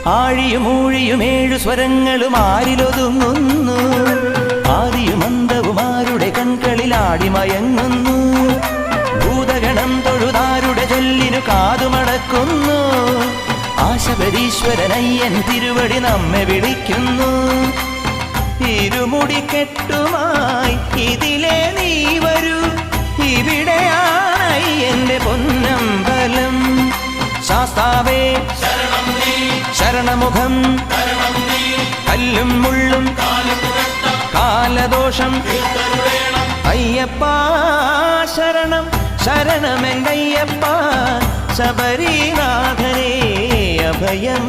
ആഴിയും ഊഴിയും 7 സ്വരങ്ങളും ആരിലൊതുങ്ങുന്നു. ആദിയും അന്തവുമാരുടെ കൺകളിൽ ആടിമയങ്ങുന്നു. ഭൂതഗണം തൊഴുതാരുടെ ചൊല്ലിനു കാതുമടക്കുന്നു. ആശബരീശ്വരനയ്യൻ തിരുവടി നമ്മെ വിളിക്കുന്നു. ഇരുമുടിക്കെട്ടുമായി ഇതിലെ നീ വരൂ, ഇവിടെയായി എന്റെ പൊന്നമ്പലം. ശാസ്താവേ ശരണമുഖം, കല്ലും മുള്ളും കാലദോഷം. അയ്യപ്പ ശരണം ശരണമെങ്കയ്യപ്പ, ശബരിനാഥനേ അഭയം.